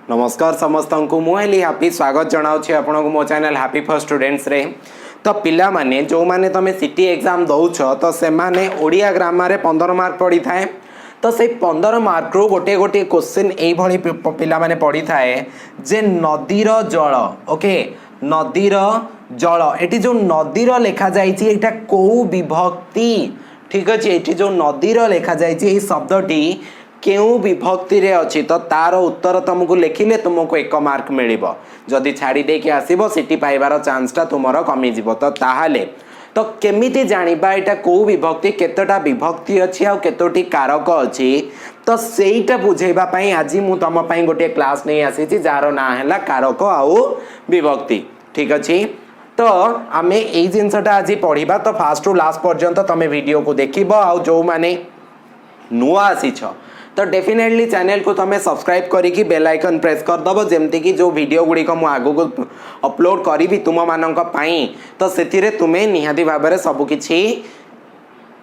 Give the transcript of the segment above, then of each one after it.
नमस्कार समस्त को मुझे हैप्पी स्वागत जनाऊँ आपन को मो चैनल हैप्पी फॉर स्टूडेंट्स रे। तो पिला माने जो माने तुम सिटी एग्जाम दौच तो से माने ओडिया ग्रामर 15 मार्क पड़ी थाए। तो से 15 मार्क रू गोटे गोटे क्वेश्चन यही पिला माने पड़ी थाए जे नदीर जल। ओके नदीर जल एटी जो नदीर लेखा जाइछि एटा को विभक्ति। ठीक अच्छे ये जो नदीर लेखा जाइछि शब्दटी केउ विभक्ति रे अच्छी तो तार उत्तर तुमको लिखिले तुमको 1 मार्क मिल जदि छाड़ी देके आसीबो सिटी पाइबार चांसटा तुमर कमी जीवो। तो ताहाले तो केमिति जानिबा एटा को विभक्ति केतटा विभक्ति अच्छी आ केतोटी कारक अच्छी तो सेईटा बुझेबा पई आज मु तुम पई गोटे क्लास नहीं आसी जार ना हैला कारक आउ विभक्ति। ठीक अच्छे तो आमे एई जिंसटा आज पढ़िबा तो फास्ट टू लास्ट पर्यंत तुम वीडियो को देखिबो आ जो माने नुआ आसीछ तो डेफिनेटली चैनल को तुम्हें सब्सक्राइब करी बेल आइकन प्रेस कर दबो जेमती कि जो वीडियो गुड़ी को आगु को अपलोड करी तुम मानक पाई तो से तुम्हें निहाती भाव में सबकि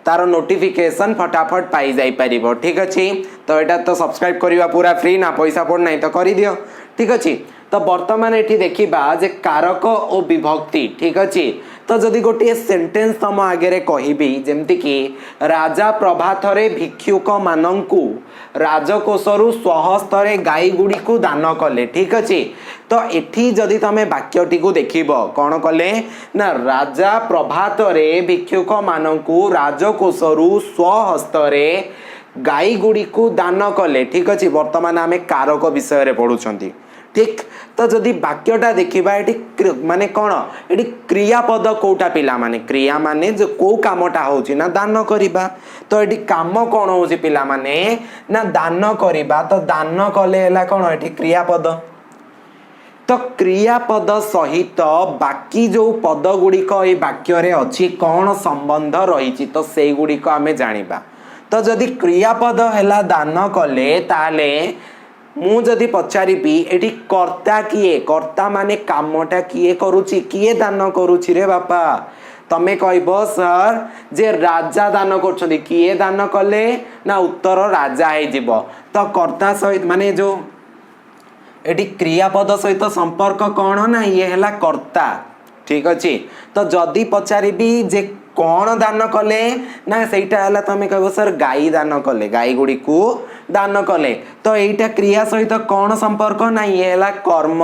तार नोटिफिकेशन फटाफट पाई जाई परिबो। ठीक अच्छे तो यहाँ तो सब्सक्राइब करवा पूरा फ्री ना पैसा पड़ ना तो कर दियो। ठीक अच्छे तो बर्तमान ये देखा जे कारक और विभक्ति। ठीक अच्छे तो जदि गोटे सेंटेंस तुम आगे कहबी जमती कि राजा प्रभातरे भिक्षुक मानंकु राजकोषरु स्वहस्तरे गाई गुड़ी को दान कले। ठीक अच्छे तो एठी जदि तुम वाक्यटी को देखिब कौन कले ना राजा प्रभातरे भिक्षुक मानंकु राजकोषरु स्वहस्तरे गाई गुड़ी को दान कले। ठीक अच्छे बर्तमान आमे कारक विषय पढ़ुछंती। ठीक तो जदि वाक्यटा देखा ये माने कौन ये क्रियापद कोटा पिला माने क्रिया माने जो को कामटा होची ना दान करिबा तो ये काम कौन होची पिला माने ना दान करिबा तो दान कले हैला कौन ये क्रियापद। तो क्रियापद सहित बाकी जो पद गुड़िक ये वाक्य रे अच्छी कौन संबंध रही तो से गुड़िक आमे जानिबा। तो जदि क्रियापद हैला दान कले ताले मु जदि पचारि एटी कर्ता किए कर्ता माने कामटा किए करुची किए दान करुची रे बापा तमे कहबो सर जे राजा दान करछथि किए दान कले ना उत्तर राजा हे जीवो। तो कर्ता सहित माने जो एटी क्रियापद सहित संपर्क कौन ना ये हैला कर्ता। ठीक अच्छे तो जदि पचारि जे कौन दान कले ना सेटा हैला तमे कहबो सर गाई दान कले गाई गुड़ी को दान कले तो एटा क्रिया सहित कौन संपर्क ना ये हैला कर्म।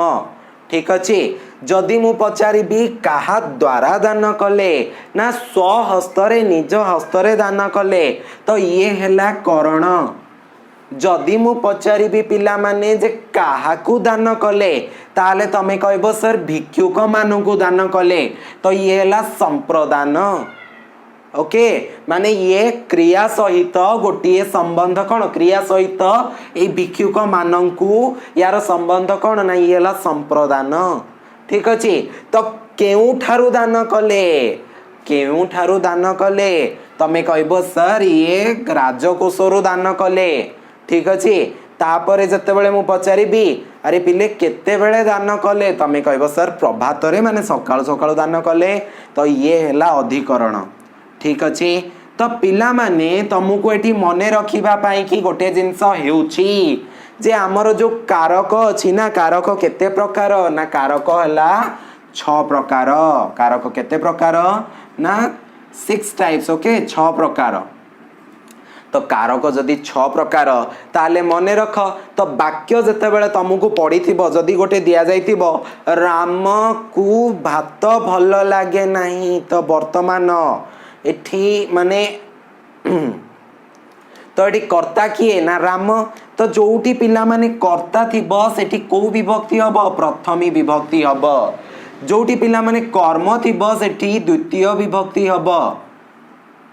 ठीक अच्छे जदि मु पचारि कहा द्वारा दान कले ना स्वहस्तरे निज हस्तरे दान कले तो ये हैला करण। जदि मु पचारि पिला माने जे काहाकू दान कले ताले तमे कहबो सर भिक्षुक मानकू दान कले तो ये हैला संप्रदान। ओके माने ये क्रिया सहित गोटे संबंध कौन क्रिया सहित ये भिक्षुक मानकू यार संबंध कौन ना ये हैला संप्रदान। ठीक अच्छे तो केउ ठारू दान कले केउ ठारू दान कले तमे कहबो सर ये राजकोषरु दान कले। ठीक अच्छे तापरे जतेबेले मु पचारिबी अरे पिले केते बेले दान कले तमे कहबो सर प्रभातरे माने सकाळ सकाळ दान कले तो ये हैला अधिकरण। ठीक अच्छे तो पिला माने तुमको एठी मने रखिबा पाई कि गोटे जिंस हेउची जे हमर जो कारक अछि ना कारक केते प्रकार ना कारक हैला 6 प्रकार। कारक केते प्रकार ना 6 टाइप्स। ओके 6 प्रकार। तो कारक जदि 6 प्रकार ताले मने रख तो वाक्य जतेबेले तुमको पढ़ी जदि गोटे दिया जाइतिबो राम को भात भल लागे नहीं तो वर्तमान एठी माने तो एठी कर्ता किए ना राम तो जोटी पिला माने कर्ता थिबो सेठी को विभक्ति हबो प्रथमी विभक्ति हबो। जोटी पिला माने कर्म थिबो सेठी द्वितीय विभक्ति हबो।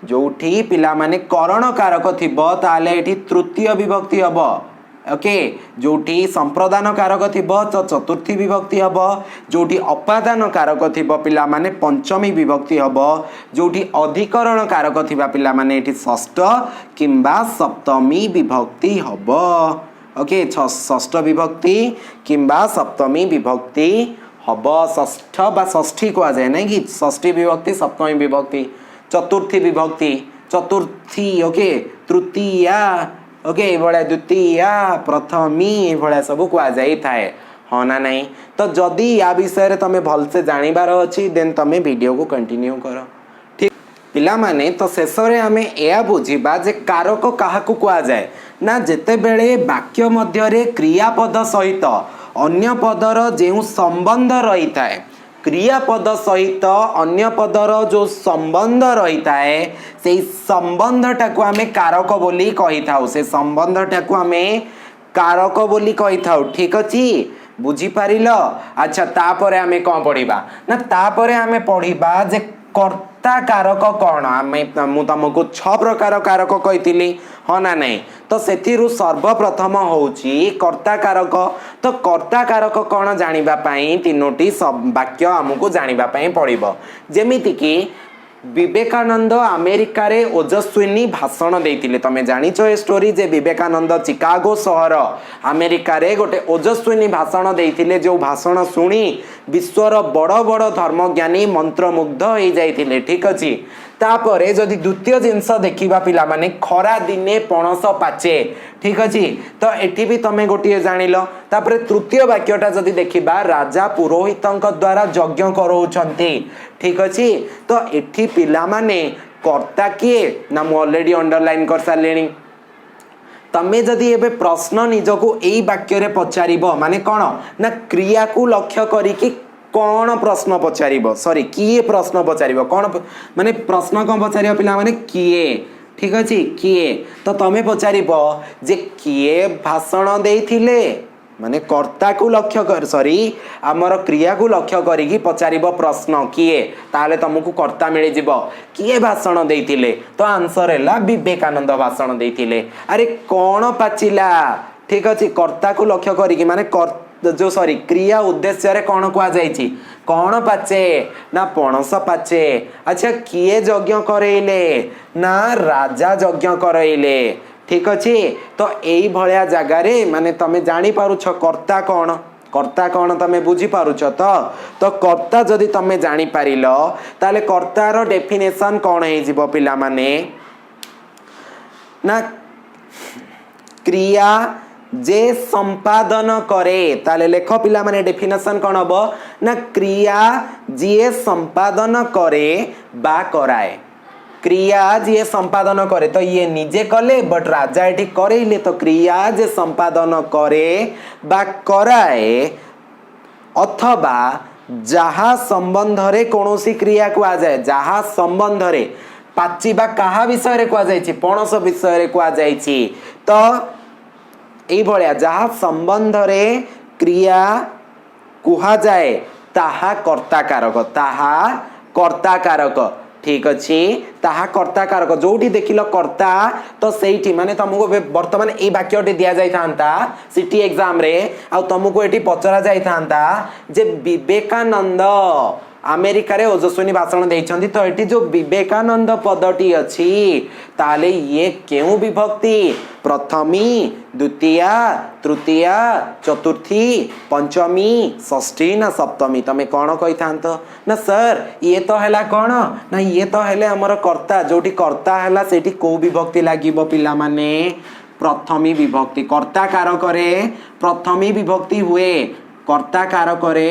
जोठी पिला माने करण कारक थिबो ताले एठी तृतीय विभक्ति हबो। ओके जोठी संप्रदान कारक थिबो तो चतुर्थी विभक्ति हबो। जोठी अपादान कारक थिबो पिला माने पंचमी विभक्ति हबो। जोठी अधिकरण कारक थिबा पिला माने एठी षष्ठ किंबा सप्तमी विभक्ति हबो। ओके षष्ठ विभक्ति किंबा सप्तमी विभक्ति हबो। षष्ठ बा षष्ठी को आ जाए नहीं कि षष्ठी विभक्ति सप्तमी विभक्ति चतुर्थी विभक्ति चतुर्थी। ओके तृतीया ओके ये द्वितीय प्रथमी ये सब कह जाए हाँ ना नहीं। तो जदि या विषय तुम भलसे जानिबार अच्छी देन तुम वीडियो को कंटिन्यू कर ठीक पिला माने। तो शेष में आम यह बुझा जे कारक क्या कह जाए ना जिते बेले वाक्य मध्य क्रियापद सहित अन्य पदर जो संबंध रही था क्रियापद सहित अन्य पदर जो संबंध रही है से संबंधटा को आम कारक बोली कही था से संबंधटा को आम कारक बोली कही था ठीक अच्छे बुझी पारिल। अच्छा तापर आमे कौन पढ़िबा ना तापर आमे पढ़िबा जे कर्ता कारक कौन आमे मु तुमको 6 प्रकार कारक कही हाँ ना नहीं। तो सेथिरु सर्वप्रथम होउची कर्ता कारक। तो कर्ता कारक कौन जानिबा पई तीनोटी सब वाक्य हमको जानिबा पई पड़िबो जेमिति कि विवेकानंद अमेरिका रे ओजस्विनी भाषण देइतिले तमे जानिचो ए स्टोरी जे विवेकानंद चिकागो शहर अमेरिका रे गोटे ओजस्विनी भाषण देइतिले जो भाषण सुनी विश्वर बड़ बड़ धर्मज्ञानी मंत्रमुग्ध हो जाइतिले ठीक अछि। तापरे जदि द्वितीय जिनस देखिबा पिला माने खरा दिने पणस पाचे ठीक अछि। तो एठी भी तमे गोटिए जानिलो। तापरे तृतीय वाक्यटा जदि देखिबा राजा पुरोहितंक द्वारा यज्ञ करौछंती ठीक अछि। तो एठी पिला माने कर्ता किए ना मु ऑलरेडी अंडरलाइन कर सालेनी। तमे जदि एबे प्रश्न निजको एई वाक्य रे पचारिबो माने कोन ना क्रिया को लक्ष्य करिकि कौन प्रश्न पचारिबो सॉरी किए प्रश्न पचारिबो कौन माने प्रश्न कौन पचारिबो पिला माने किए ठीक अछि किए। तो तमे पचारिबो जे किए भाषण देइथिले माने कर्ता को लक्ष्य कर सॉरी आमर क्रिया को लक्ष्य करिकि पचारिबो प्रश्न किए ताले तुमको कर्ता मिलि जिवो किए भाषण देइथिले। तो आंसर हैला विवेकानंद भाषण देइथिले। अरे कौन पाचिला ठीक अछि कर्ता को लक्ष्य करिकि माने जो सॉरी क्रिया उद्देश्य रे कौन कह जाइछि कौन पाचे ना पणस पाचे। अच्छा किए यज्ञ करैले ना राजा यज्ञ करैले ठीक अछि। तो एई भलिया जगह रे माने तमे जानि पारुछ कर्ता कौन तमे बुझी पारुछ। तो कर्ता जदि तमे जानि पारिलो ताले कर्तार डेफिनेशन कौन हे जिवो पिला माने ना क्रिया जे संपादन करे ताले लेख पिला माने डेफिनेशन कौन हबो ना क्रिया जे संपादन करे बा कराए क्रिया जे संपादन करे। तो ये निजे कले बट राजा एठी करेइले तो क्रिया जे संपादन करे बा कराए अथवा जहा संबंध रे कोनोसी क्रिया को आ जाए जहा संबंध रे पाचिबा कहा विषय रे को जाइछि पणस विषय रे को जाइछि। तो एई भलिया जहा संबंध रे क्रिया कुहा जाए ताहा कर्ता कारक ठीक अछि ताहा कर्ता कारक जोठी देखिलो कर्ता। तो सेठी माने तुमको वर्तमान ए वाक्यटी दिया जाय थांता सिटी एग्जाम रे आ तुमको एठी पचरा जाय थांता जे विवेकानंद अमेरिका रे ओजस्विनी भाषण देइछंती। तो एठी जो विवेकानंद पदटी अछि ताले ये केउ विभक्ति प्रथमी द्वितीय तृतीय चतुर्थी पंचमी षष्ठी ना सप्तमी तमे कौन कहि थांत ना सर ये तो हैला कौन ना ये तो हेले हमर कर्ता जोठी कर्ता हैला सेठी को विभक्ति लागिबो पिला माने प्रथमी विभक्ति कर्ता कारक रे प्रथमी विभक्ति हुए कर्ता कारक रे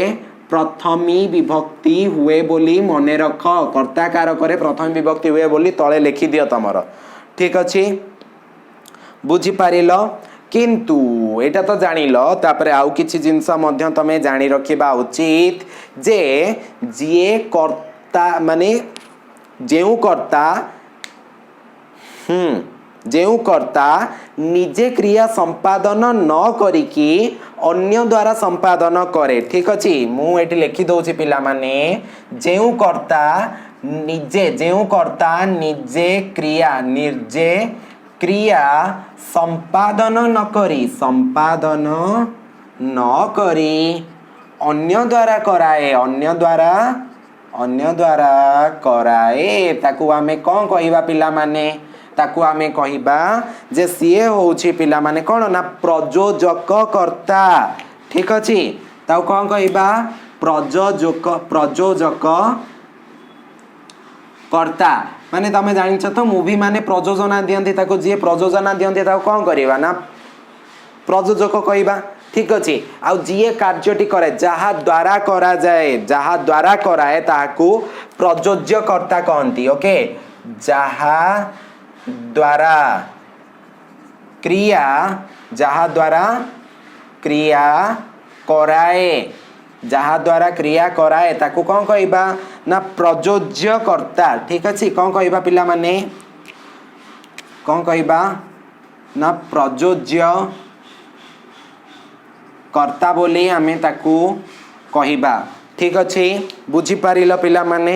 प्रथमी विभक्ति हुए बोली मने रख कर्ता कारक रे प्रथम विभक्ति हुए बोली तळे लिखि दियो तमरो ठीक अछि बुझी पारिलो। किंतु एटा तो जानिलो तापरे आउ किछि जिंस मध्य तमे जानि रखिबा उचित जे जिए कर्ता माने जेउ कर्ता निजे क्रिया संपादन न करिकी अन्य द्वारा संपादन करे ठीक अछि। मु एठी लिखि दउछि पिला माने जेउ कर्ता निजे क्रिया संपादन न करी अन्य द्वारा कराए ताकू आमे कौन कहिबा पिला माने ताकू आमे कहिबा जे सीए होउछि पिला माने कोन ना प्रयोजक कर्ता ठीक अछि। ताऊ कौन कहिबा प्रयोजक कर्ता माने तमे जानिछ तो मूवी माने प्रयोजना दियंती ताको जे प्रयोजना दियंती ताको कोन करबा ना प्रयोजक कहबा ठीक अछि आ जे कार्यटी करे जहा द्वारा करा कराए ताको प्रयोज्यकर्ता कहंती ओके जहा द्वारा क्रिया कराए जहा द्वारा क्रिया कराए ताको कौन कहबा ना प्रयोज्यकर्ता ठीक अछि कौन कहबा पिला माने कौन कहबा ना प्रयोज्य कर्ता बोली आमे ताकू कहिबा ठीक अछि बुझी पारिल पिला माने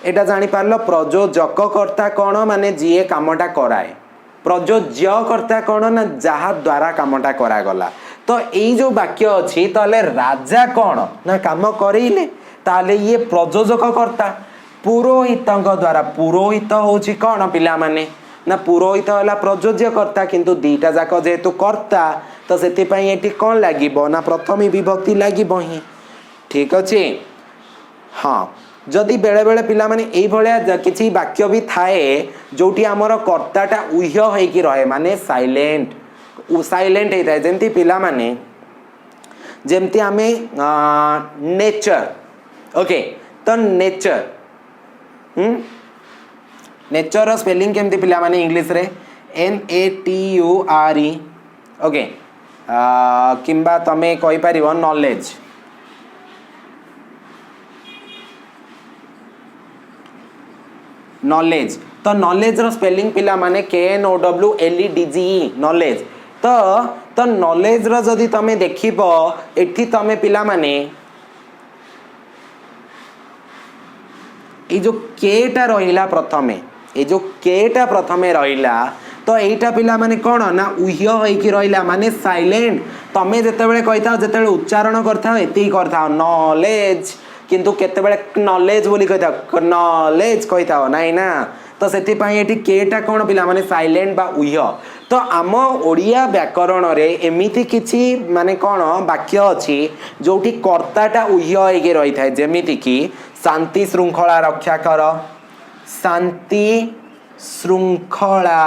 एटा जानि पारलो प्रयोजक कर्ता कोन माने जिए कामटा कराए प्रयोज्य कर्ता कोन ना जहा द्वारा कामटा करा गला तो एई जो वाक्य अछि ताले राजा कोन ना काम करिले ताले ये प्रयोजक कर्ता पुरोहितंक द्वारा पुरोहित होछि कोन पिला माने ना पुरोहित होला प्रयोज्य कर्ता किंतु दीटा जाक जेतु कर्ता तो सेति पई एटी कोन लागिबो ना प्रथमी विभक्ति लागिबो ही ठीक अछि हां जदि बेले बेले पिला माने एई भलिया किछि वाक्य भी थाए जोटी हमर कर्ताटा उह्य होई कि रहे माने साइलेंट हेता जेंती पिला माने जेंती आमे नेचर ओके तो नेचर नेचर स्पेलिंग केमती पिला माने इंग्लिश रे NATURE ओके किंबा तमे कहि परिबो नॉलेज नॉलेज तो नॉलेज रो स्पेलिंग पिला माने KNOWLEDGE नॉलेज तो नॉलेज रो जदी तमे देखिबो एठी तमे पिला माने ए जो केटा रहिला प्रथमे ए जो केटा प्रथमे रहिला तो एटा पिला माने कोन ना उह्य होई कि रहिला माने साइलेंट तमे जते बेले कहिता जते बेले उच्चारण करथा एती करथा नॉलेज किंतु केते बेले नॉलेज बोली कहिता नॉलेज कहिता नाही ना तो सेति पई एटी केटा कोन पिला माने साइलेंट बा उह्य तो आम ओडिया व्याकरण रे एमिति किछि माने कोन वाक्य अछि जोटी कर्ताटा उह्य होई कि रहि थाए जेमिति कि शांति श्रृंखला रक्षा कर शांति श्रृंखला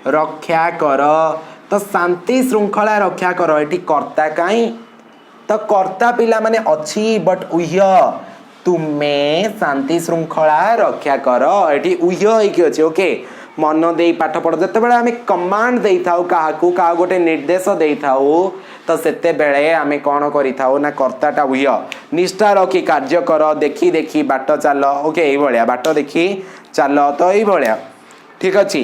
रक्षा कर तो शांति श्रृंखला रक्षा कर एटी कर्ता काई तो कर्ता पिला माने अछि बट उह्य तुमे शांति श्रृंखला रक्षा कर एटी उह्य होई कि अछि ओके मन देई पाठ पढ़ जते बेले आमे कमांड देई थाउ का गोटे निर्देश देई थाउ तो सेते बेले आमे कोन करि थाउ ना कर्ताटा उह्य निष्ठा रखी कार्य कर देखी देखी बाट चल ओके एई भलिया बाट देखी चल तो एई भलिया ठीक अछि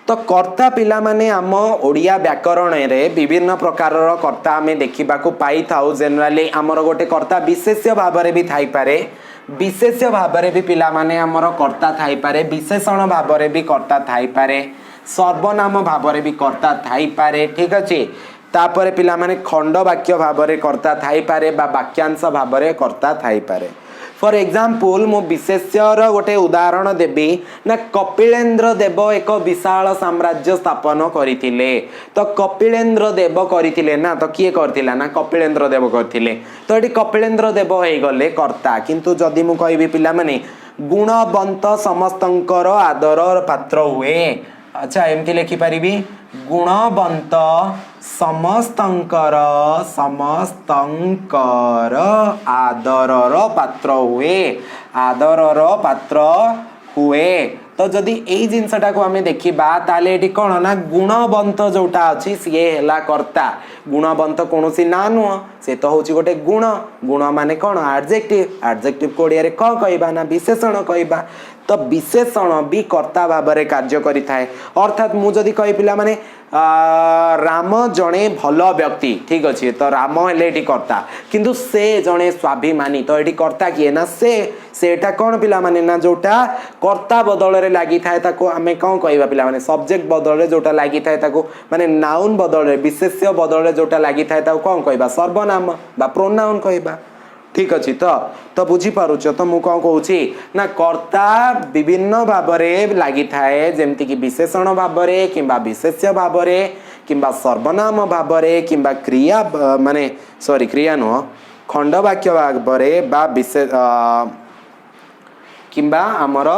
तो कर्ता पिला माने आम ओडिया व्याकरण रे विभिन्न प्रकार रो कर्ता आमे देखिबा को पाई थाउ जनरली हमर गोटे कर्ता विशेष्य भाबरे भी थाई पारे विशेष्य भाबरे भी पिला माने हमर कर्ता थाई पारे विशेषण भाबरे भी कर्ता थाई पारे सर्वनाम भाबरे भी कर्ता थाई पारे ठीक अछि तापरे पिला माने खंड वाक्य भाबरे कर्ता थाई पारे बा वाक्यांश भाबरे कर्ता थाई पारे फॉर एग्जांपल मो विशेष्यर गोटे उदाहरण देबी ना कपिलेन्द्र देव एक विशाल साम्राज्य स्थापन करथिले तो कपिलेन्द्र देव करथिले ना तो किए करथिला ना कपिलेन्द्र देव करथिले तो एटी कपिलेन्द्र देव हे गले कर्ता किंतु जदी मु कहबी पिला माने गुणवंत समस्तंकर आदर पात्र हुए अच्छा एमती लिखि पारिबी गुणवंत समस्तंकर आदरर पात्र हुए तो जदि एई जिनसटा को हमें देखिबा ताले एटी कोन ना गुणवंत जोटा अछि सिए हला कर्ता गुणवंत कोनोसी ना नुह से तो होची गोटे गुण माने कोन एडजेक्टिव कोडिया रे को कहबा ना विशेषण कहबा तो विशेषण भी कर्ता भाबरे कार्य करि थाए अर्थात मु जदि कहि पिला माने राम जणे भल व्यक्ति ठीक अच्छे तो राम हेले एटी कर्ता किंतु से जणे स्वाभिमानी तो एटी कर्ता किए ना सेटा कौन पिला माने ना जोटा कर्ता बदल रे लागी थाए ताको हमें कौन कहबा पिला माने सब्जेक्ट बदल रे जोटा लागी थाए ताको माने नाउन बदल रे विशेष्य बदल रे जोटा लागी थाए ताको कौन कहबा सर्वनाम बा प्रोनाउन कहबा ठीक अच्छे तो बुझी पारुछ तो मु कौन कहूची ना कर्ता विभिन्न भाबरे लागी थाए जेमति कि विशेषण भाबरे किंबा विशेष्य भाबरे किंबा सर्वनाम भाबरे किंबा क्रिया माने सॉरी क्रिया नो खंड वाक्य भाबरे बा विशेष किंबा आमर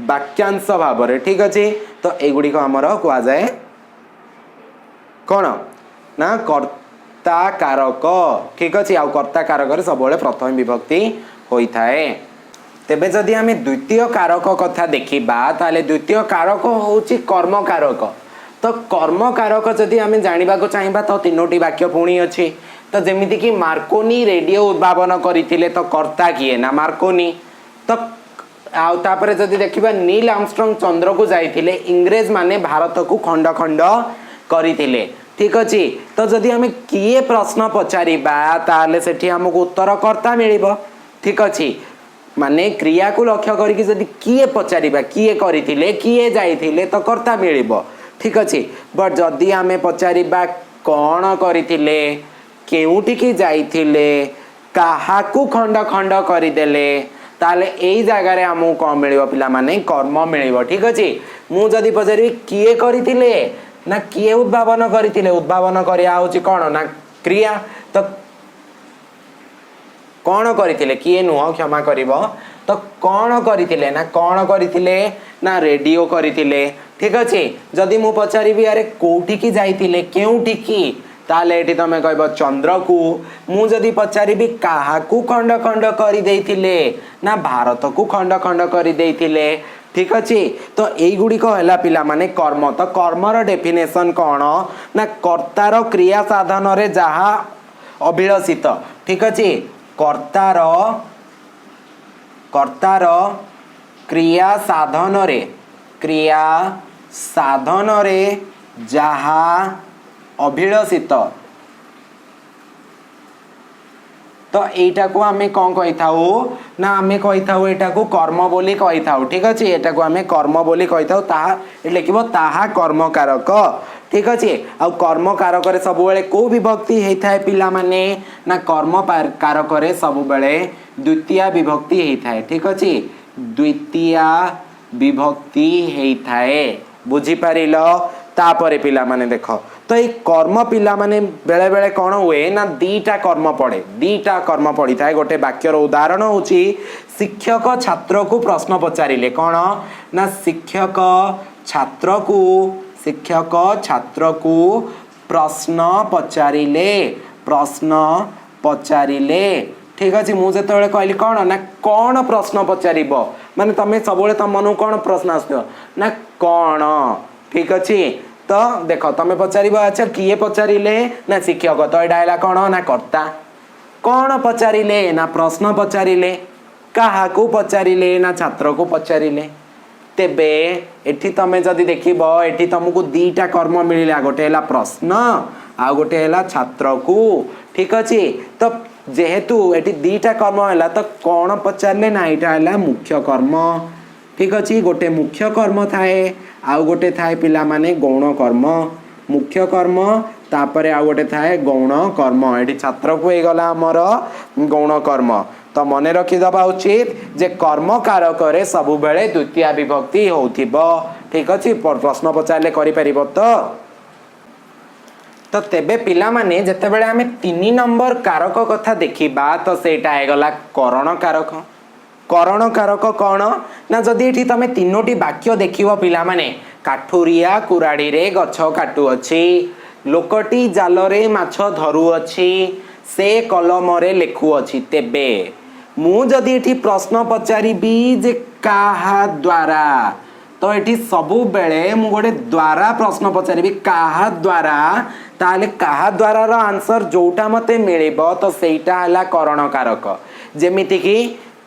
वाक्यांश भाव रे ठीक अच्छे तो एगुड़िक आमर कह जाए कौन ना कर्ता कारक ठीक अच्छे आउ कर्ता कारक सब प्रथम विभक्ति होता है। तेबे जदि आमे द्वितीय कारक कथा देखिबा ताले द्वितीय कारक होउची कर्म कारक तो कर्म कारक जदि आमे जानिबा को चाहिबा तो तीनोटी वाक्य पुणी अछि तो जेमिति कि मार्कोनी रेडियो उद्भावन करथिले तो कर्ता किए ना मार्कोनी तो आउ तापरे जदि देखिबा नील आर्मस्ट्रॉन्ग चंद्र को जाइथिले इंग्रेज माने भारत को खंड खंड करथिले ठीक अछि तो जदि आमे किए प्रश्न पचारिबा ताले सेठी हमको उत्तर कर्ता मिलिबो ठीक अछि माने क्रिया को लक्ष्य करके जदि किए पचारिबा किए करिथिले किए जाइथिले तो कर्ता मिलिबो ठीक अछि बट जदि आमे पचारिबा कोन करिथिले केउठी की जाइथिले काहाकू खंड खंड करिदेले ताले एई जगह रे हमहु कोन मिलिबो पिला माने कर्म मिलिबो ठीक अछि मु जदि पचारि किए करिथिले ना किए उद्भावन करिथिले उद्भावन करिया होची कोन ना क्रिया तो कौन करथिले किए नुह क्षमा करिवो तो कौन करथिले ना कौन करथिले ना रेडियो करथिले ठीक अछि जदि मु पचारिबी अरे कोठी की जाइथिले केउठी की ताले एठी तमे कहबो चंद्र को मु जदि पचारिबी काहाकू खंड खंड करि देइथिले ना भारत को खंड खंड करि देइथिले ठीक अछि तो एई गुडी को हला पिला माने कर्म तो कर्मर डेफिनेशन कोन ना कर्तार क्रिया साधन रे जहा अभिलषित ठीक अछि कर्तार क्रिया साधन रे जहा अभिलषित तो एटा को आमे कौन कहि थाउ ना आमे कहि थाउ एटा को कर्म बोली कहि थाउ ठीक अछि एटा को आमे कर्म बोली कहि थाउ ताहा लिखिबो ताहा कर्म कारक ठीक अच्छे आ कर्म कारक सब बेले को विभक्ति होता है पिला माने ना कर्म कारक सब बेले द्वितीय विभक्ति होता है ठीक अच्छे द्वितीय विभक्ति होता है बुझी पारिल तापरे पिला माने देख तो ये कर्म पिला माने बेले बेले कौन हुए ना दीटा कर्म पड़ी था गोटे वाक्यर उदाहरण होची शिक्षक छात्र को प्रश्न पचारिले कौन ना शिक्षक छात्र को प्रश्न पचारिले ठीक अच्छे मुझे कहली कौन ना कौन प्रश्न पचारिब माने तमे सब तुम मन कौन प्रश्न आसो ना कौन ठीक अच्छे तो देख तमे पचारिब अच्छा किए पचारिले ना शिक्षक तो यहाँ कौन ना कर्ता कौन पचारिले ना प्रश्न पचारिले काहाकू पचारिले ना छात्र को पचारिले तेबे एठी तमे जदि देखिबो एठी तुमको दीटा कर्म मिलिला गोटे हला प्रश्न आ गोटे हला छात्र को ठीक अछि तो जेहेतु एठी दीटा कर्म हला तो कौन पचारले ना एटा हला मुख्य कर्म ठीक अछि गोटे मुख्य कर्म थाए आ गोटे थाए पिला माने गौण कर्म मुख्य कर्म तापरे आ गोटे थाए गौण कर्म एठी छात्र को हे गला हमर गौण कर्म तो मन रखिदबा उचित जे कर्म कारक रे सबु बेले द्वितीय विभक्ति होथिबो ठीक अछि प्रश्न पचारले करि परिबो तो तेबे पिला माने जते बेले हमें 3 नंबर कारक कथा देखिबा तो सेटा हे गला करण कारक कौन ना जदि एठी तमे तीनोटी वाक्य देखिबो पिला माने काठुरिया कुराडी रे गछ काटू अछि लोकटी जाल रे माछ धरु अछि से कलम रे लेखु अछि तेबे मु जदि एठी प्रश्न पचारिबी जे काहा द्वारा तो एठी सबु बेले मु गोटे द्वारा प्रश्न पचारिबी काहा द्वारा ताले काहा द्वारा रो आंसर जोटा मते मिलिबो तो सेटा हला करण कारक जेमिति कि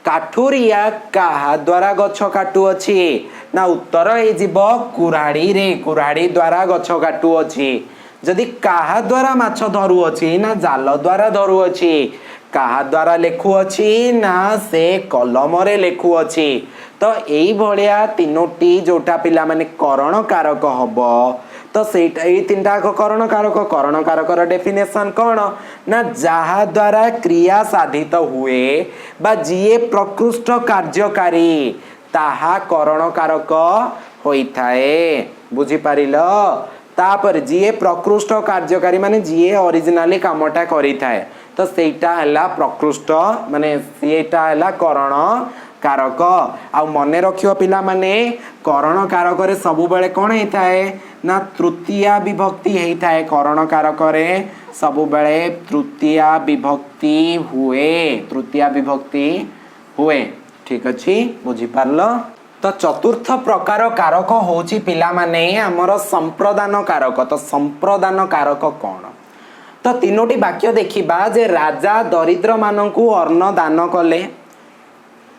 काठुरिया काहा द्वारा गछ काटू अछि ना उत्तर हे जिवो कुराडी द्वारा गछ काटू अछि जदि काहा द्वारा माछ धरु अछि ना जाल द्वारा धरु अछि काहा द्वारा लेखु अछि ना से कलम रे लेखु अछि तो एई भलिया तीनोटी जोटा पिला माने करण कारक हबो तो सेटा एई तीनटा करण कारक रो डेफिनेशन कोन ना जहा द्वारा क्रिया साधित हुए बा जिए प्रकृष्ट कार्यकारी ताहा करण कारक होइथाए बुझी पारिलो तापर जिए प्रकृष्ट कार्यकारी माने जिए ओरिजिनली कामटा करि थाए तो सेटा हला प्रकृष्ट माने सेटा हला करण कारक आ मने रखियो पिला माने करण कारक रे सब बेले कोन हेताए ना तृतीया विभक्ति हेताए करण कारक रे सब बेले तृतीया विभक्ति हुए ठीक अछि बुझी पारलो। तो चतुर्थ प्रकार कारक होची पिला माने हमर संप्रदान कारक। तो संप्रदान कारक कोन तो तीनोटी वाक्य देखिबा जे राजा दरिद्र माननकु अन्न दान कले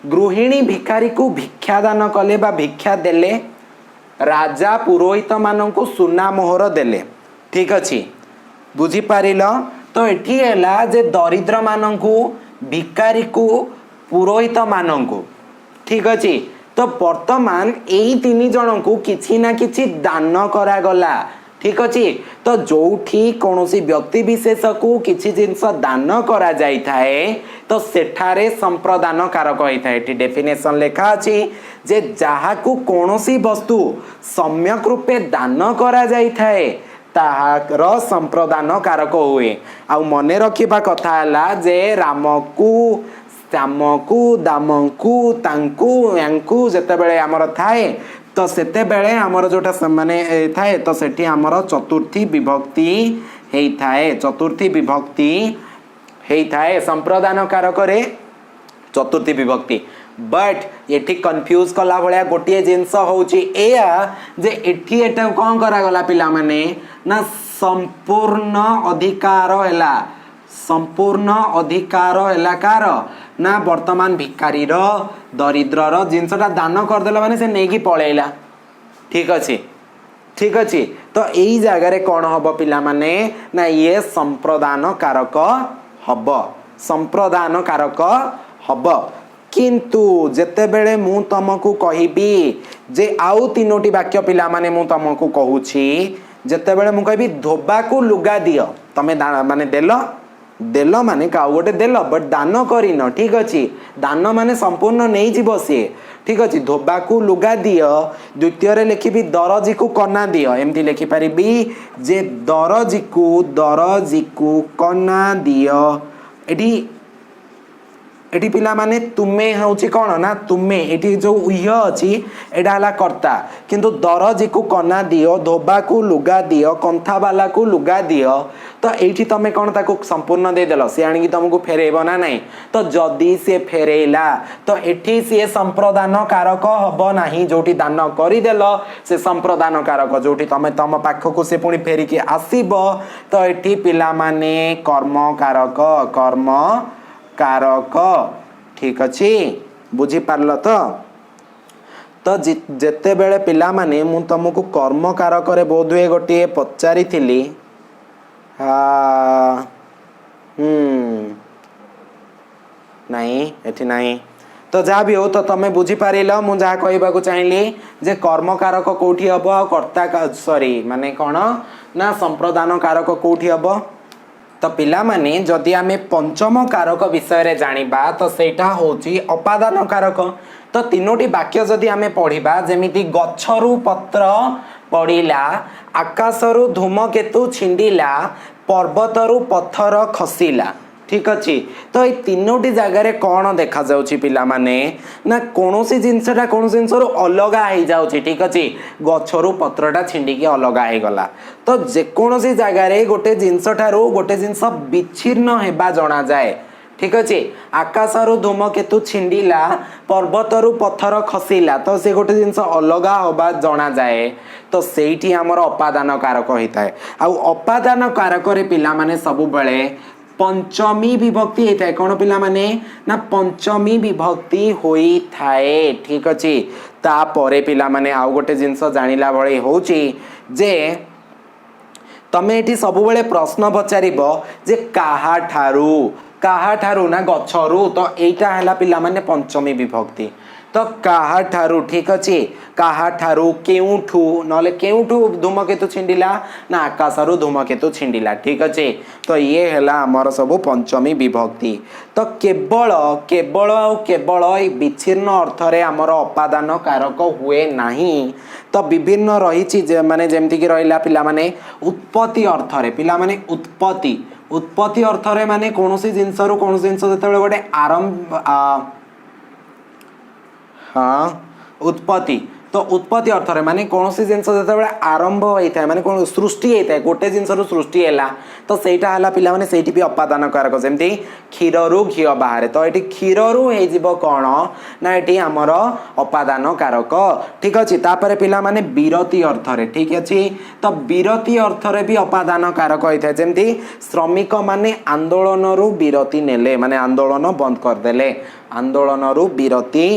गृहिणी भिखारी को भिक्षा दान कले बा भिक्षा देले राजा पुरोहित माननकु सुना मोहर देले ठीक अछि बुझी पारिल। तो एठी हैला जे दरिद्र माननकु भिखारी को पुरोहित माननकु ठीक अछि। तो वर्तमान एई तीन जन को किछि ना किछि दान करा गला ठीक अछि। तो जोठी कोनोसी व्यक्ति विशेष को किछि जिंस दान करा जाई थाए तो सेठारे संप्रदान कारक होई थाए। एठी डेफिनेशन लेखा अछि जे जहा को कोनोसी वस्तु सम्यक रूपे दान करा जाई थाए ताहार संप्रदान कारक हुए। आ मने रखिबा कथा हला जे राम को श्यामकु दामकु तांकु यांकु जते बेले हमर थाए तो सेते बेले हमर जोटा माने थाए तो सेठी हमर चतुर्थी विभक्ति हेई थाए संप्रदान कारक रे चतुर्थी विभक्ति। बट एठी कंफ्यूज कला भलिया गोटिए जिंस होची एया जे एठी एटा कोन करा गला पिला माने ना संपूर्ण अधिकार हैला कार ना वर्तमान भिखारी रो दरिद्र रो जिनसटा दान कर देला माने से नेकी पळेला ठीक अछि। तो एई जगह रे कोन हबो पिला माने ना ये संप्रदान कारक हबो किंतु जेते बेले मु तमको कहिबी जे आउ तीनोटी वाक्य पिला माने मु तमको कहूची जेते बेले मु कहबी धोबा को लुगा दियो तमे माने देलो माने का गोटे देलो बट दान करिन ठीक अछि। दान माने संपूर्ण नहीं जीवो से ठीक अछि। धोबा को लुगा दियो द्वितीय रे लिखिबी दरजी को कना दियो एमती लिखि परिबी जे दरजी को कना दियो। एटी पिला माने तुमे होची कोन ना तुमे एटी जो उय अछि एडा हला कर्ता किंतु दरजी को कना दियो धोबा को लुगा दियो कंथा वाला को लुगा दियो तो एठी तमे कोन ताको संपूर्ण दे देलो से आनी तुमको फेरेबो ना नहीं। तो जदी से फेरेला तो एठी से संप्रदान कारक हबो नाही जोठी दान करि देलो से संप्रदान कारक जोठी तमे तम पाख को से पुनी फेरी के आसीबो तो एठी पिला माने कर्म कारक ठीक अछि बुझी पारल। तो जेते बेले पिला माने मु तुमको कर्म कारक रे बोधुए गोटे पचारि थिली नहीं एठी नहीं तो जहाँ भी हो तो तमे बुझी पारिल मु जहाँ कहबा को चाहिली जे कर्म कारक कोठी हबो आ कर्ता सॉरी माने कोन ना संप्रदान कारक कोठी हबो। तो पिला माने जदि आमे पंचम कारक विषय रे जानिबा तो सेटा होची अपादान कारक। तो तीनोटी वाक्य जदि आमे पढ़िबा जेमिति गच्छरु पत्र पड़िला आकाशरु धूमकेतु छिंडिला पर्वतरु पत्थर खसिला ठीक अछि। तो ये तीनोटी जगह रे कोन देखा जाउची पिला माने ना कोनोसी जिंसटा कोनोसी जिंसरु अलगा हे जाउची ठीक अछि। गछरु पत्रटा छिंडी के अलगा हे गला तो जे कोनोसी जगह रे गोटे जिंसठारु गोटे जिंस विच्छिन्न हेबा जणा जाए ठीक अछि। आकाशरु धूमकेतु छिंडिला पर्वतरु पत्थर खसिला तो से गोटे जिंस अलगा होबा जणा जाए तो सेठी हमर अपादान कारक होइताय। आ अपादान कारक रे पिला माने सबु बेले पंचमी विभक्ति होता है कौन पिला माने ना पंचमी विभक्ति होई थाए ठीक अछि। तापरे पिला माने आउ गोटे जिंस जानिला भळे होची जे तमे एठी सब बेले प्रश्न पचारिबो जे काहा ठारू ना गछरू तो एटा हला पिला माने पंचमी विभक्ति तो काहा ठारू ठीक अछि। काहा ठारू केउठू नले केउठू धूमकेतु छिंडिला ना आकाशरु धूमकेतु छिंडिला ठीक अछि। तो ये हला हमर सब पंचमी विभक्ति। तो केवल विच्छिन्न अर्थ रे हमर अपादान कारक हुए नाही। तो विभिन्न रहिछि जे माने जेमति कि रहिला पिला माने उत्पत्ति अर्थ रे पिला माने उत्पत्ति अर्थ रे माने कोनोसी जिंसरु कोनोसी जिंस जते गोटे आरंभ हाँ उत्पत्ति तो उत्पत्ति अर्थ रे माने कौन सी जिनस जेतेबेले आरंभ होता है माने कौन सृष्टि होता है गोटे जिनस रु सृष्टि हैला तो सेटा हला पिला माने सेठी भी अपादान कारक जेमती क्षीर रु घी बाहर तो एठी क्षीर रु हे जीव कोन ना एठी हमर अपादान कारक ठीक अछि तापरे पिला माने विरति अर्थ रे ठीक अछि तो विरति अर्थ रे भी अपादान कारक होता है जेमती श्रमिक माने आंदोलन रु विरति नेले माने आंदोलन बंद कर देले आंदोलन रु विरति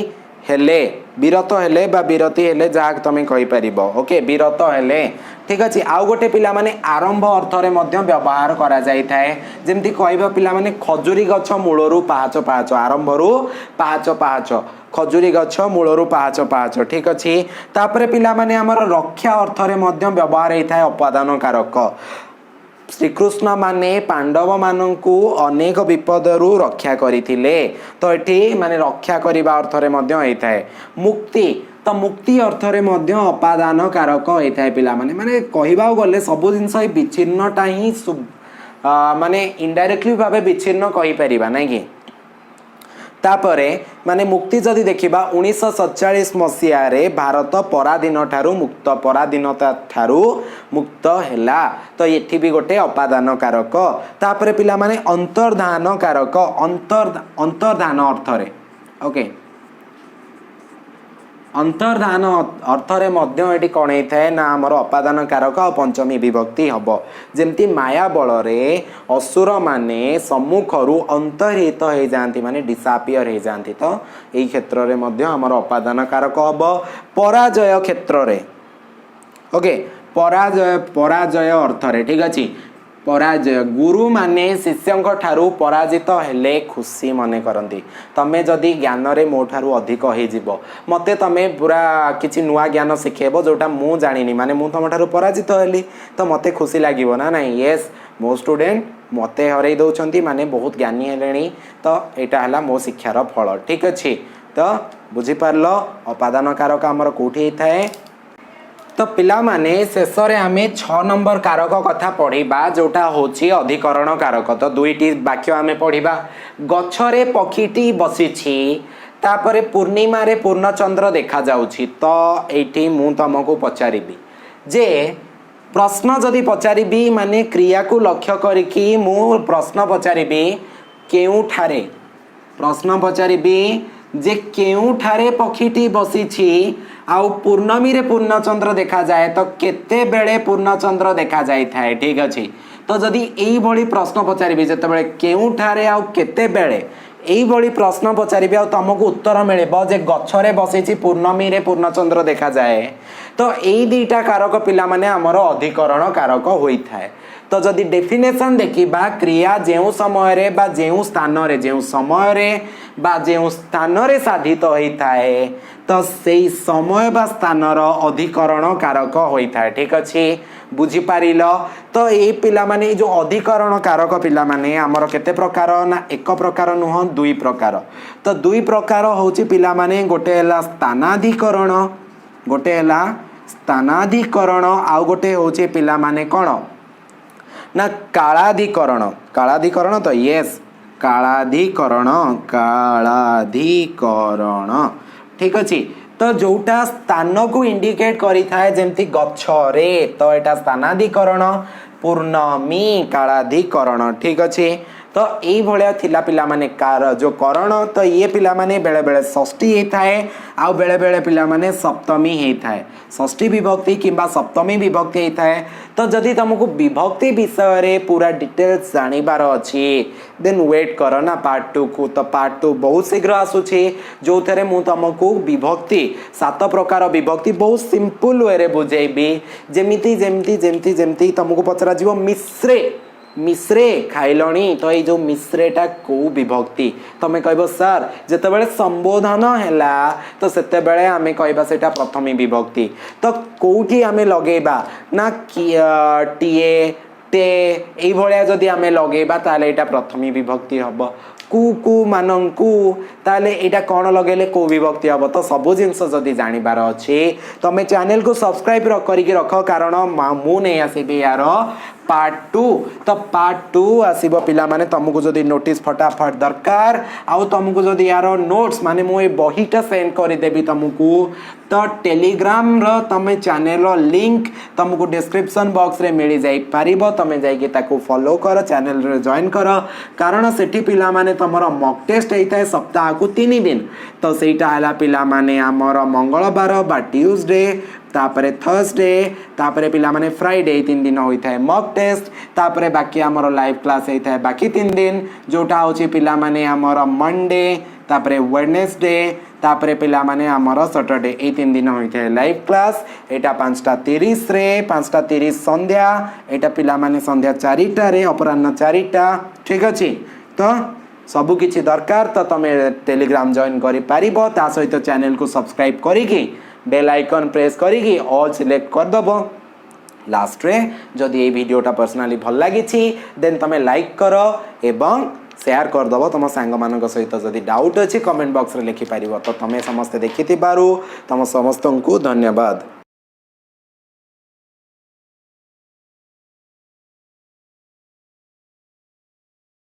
हेले विरत हेले बा विरति हेले जहा तमें कहि परिबो ओके विरत हेले ठीक अछि आउ गोटे पिला माने आरंभ अर्थ रे मध्य व्यवहार करा जाई थाए जेमति कहबा पिला माने खजुरी गछ मूलरू पाहाच पाहाच आरंभ रु पाहाच पाहाच खजुरी गछ मूलरू पाहाच पाहाच ठीक अछि तापरे पिला माने हमर रक्षा अर्थ रे मध्य व्यवहार हेई थाए अपादान कारक श्रीकृष्ण माने पांडव मानंकु अनेक विपदरु रक्षा करिथिले तो एठी माने रक्षा करिबा अर्थ रे मध्य होई थाए मुक्ति तो मुक्ति अर्थ रे मध्य अपादान कारक होई थाए पिला माने कहिबा गले सब जिंस विच्छिन्नटा ही माने इनडायरेक्टली भाबे विच्छिन्न कहि परिबा नै कि तापरे माने मुक्ति जदि देखिबा 1947 मसिया रे भारत पराधीन ठारू मुक्त पराधीनता ठारू मुक्त हैला तो एठी भी गोटे अपादान कारक तापरे पिला माने अंतर्धान कारक अंतर्धान अर्थ रे ओके अंतर्धान अर्थ रे मध्य एटी कोन हे थाए ना हमर अपादान कारक आ पंचमी विभक्ति हबो जेमति माया बल रे असुर माने सम्मुखरु अंतर्हित हे जानती माने डिसअपियर हे जानती तो एई क्षेत्र रे मध्य हमर अपादान कारक हबो पराजय क्षेत्र रे ओके पराजय अर्थ रे ठीक अछि पराजय गुरु माने शिष्यंक ठारू पराजित हेले खुशी मने करंती तमे जदि ज्ञान रे मो ठारू अधिक हे जीवो मते तमे पूरा किछि नुवा ज्ञान सिखेबो जोटा मु जानिनी माने मु तम ठारू पराजित हेली तो मते खुशी लागिवो ना नहीं यस मो स्टूडेंट मते हरै दउचंती माने बहुत ज्ञानी हेलेनी तो एटा हला मो शिक्षार फल ठीक अछि तो बुझी पारलो अपादान कारक हमर कोठी थाए तो पिला माने शेष रे आमे 6 नंबर कारक कथा पढ़िबा जोटा होची अधिकरण कारक तो दुईटी वाक्य आमे पढ़िबा गछरे पक्षीटी बसिछि तापरे पूर्णिमा रे पूर्णचंद्र देखा जाउछि तो एठी मु तमको पचारिबी जे प्रश्न जदि पचारिबी माने क्रिया को लक्ष्य करिकि मु प्रश्न पचारिबी केउठारे प्रश्न पचारिबी जे केउठारे पक्षीटी बसिछि आउ पूर्णमी रे पूर्णचंद्र देखा जाए तो केते बेले पूर्णचंद्र देखा जाई थाए ठीक अछि तो जदि एई भली प्रश्न पचारिबी जते बेले केउठारे आउ केते बेले एई भली प्रश्न पचारिबी आउ तमको उत्तर मिलेबो जे गछरे बसिछि पूर्णमी रे पूर्णचंद्र देखा जाए तो एई दुईटा कारक पिला माने हमर अधिकरण कारक होई थाए तो जदि डेफिनेशन देखिबा क्रिया जेउ समय रे बा जेउ स्थान रे जेउ समय रे बा जेउ स्थान रे साधित होई थाए तो सेई समय बा स्थान रो अधिकरण कारक होई थाए ठीक अछि बुझी पारिलो तो ए पिला माने जो अधिकरण कारक पिला माने हमर केते प्रकार ना एक प्रकार नुह दुई प्रकार तो दुई प्रकार होची पिला माने गोटे हला स्थानाधिकरण गोटे हला स्थानाधिकरण आउ गोटे होची पिला माने कोन ना कालाधिकरण कालाधिकरण तो यस कालाधिकरण ठीक अछि तो जोटा स्थान को इंडिकेट करी थाए जेमति गछरे तो एटा स्थानाधिकरण पूर्णमी कालाधिकरण ठीक अछि तो एई भलिया थिला पिला माने कार जो करण तो ये पिला माने बेले बेले षष्ठी हे थाए आ बेले बेले पिला माने सप्तमी हे थाए षष्ठी विभक्ति किंबा सप्तमी विभक्ति हे थाए तो जदि तुमको विभक्ति विषय रे पूरा डिटेल्स जानिबार अछि देन वेट करो ना पार्ट 2 को तो पार्ट 2 बहुत शीघ्र आसुछि जो थरे मु तुमको विभक्ति 7 प्रकार विभक्ति बहुत सिंपल वे रे बुझेबी जेमिति जेमिति जेमिति जेमिति तुमको पचरा जीवो मिश्रे खाइलणी तो ये जो मिश्रेटा को विभक्ति तमे कहबो सर जते बेले संबोधन हैला तो सेते बेले आमे कहबा सेटा प्रथमी विभक्ति तो कोठी आमे लगेबा ना टीए टे एई भलिया जदी आमे लगेबा ताले एटा प्रथमी विभक्ति हबो कु मानंकु ताले एटा कोन लगेले को विभक्ति हबो तो सब जिंस जदी जानिबार अछि तमे चैनल को सब्सक्राइब करिके रखो कारण मु नै आसीबे यार पार्ट 2 तो पार्ट 2 आसीबो पिला माने तुमको जदी नोटिस फटाफट दरकार आउ तुमको जदी यार नोट्स माने मु ए बहीटा सेंड कर देबी तुमको तो टेलीग्राम रो तमे चैनल रो लिंक तुमको डिस्क्रिप्शन बॉक्स रे मिल जाई पारिबो तमे जाई के ताको फॉलो कर चैनल रे जॉइन कर कारण सेठी पिला माने तमरो मॉक टेस्ट हेइता सप्ताह को 3 दिन तो सेटा हला पिला माने हमर मंगलवार बा ट्यूसडे तापरे थर्सडे तापरे पिला माने फ्राइडे 3 दिन होइता है मॉक टेस्ट तापरे बाकी हमर लाइव क्लास हेइता है बाकी 3 दिन जोटा होची पिला माने हमर मंडे तापरे वेडनेसडे तापरे पिला माने हमर सैटरडे ए 3 दिन होइता है लाइव क्लास एटा 5:30 रे 5:30 संध्या एटा पिला माने संध्या 4टा रे अपराह्न 4टा ठीक अछि तो सबु किछि दरकार तो तमे टेलीग्राम जॉइन करि पारिबो ता सहित चैनल को सब्सक्राइब करिकि बेल आइकन प्रेस करिकि ऑल सिलेक्ट कर दबो लास्ट रे जदि ए वीडियोटा पर्सनली भल लागिछि देन तमे लाइक करो एवं शेयर कर दबो तुम सांग मानक सहित जदि डाउट अछि कमेंट बॉक्स रे लिखि पारिबो तो तमे समस्त देखिथिबारु तम समस्त को धन्यवाद।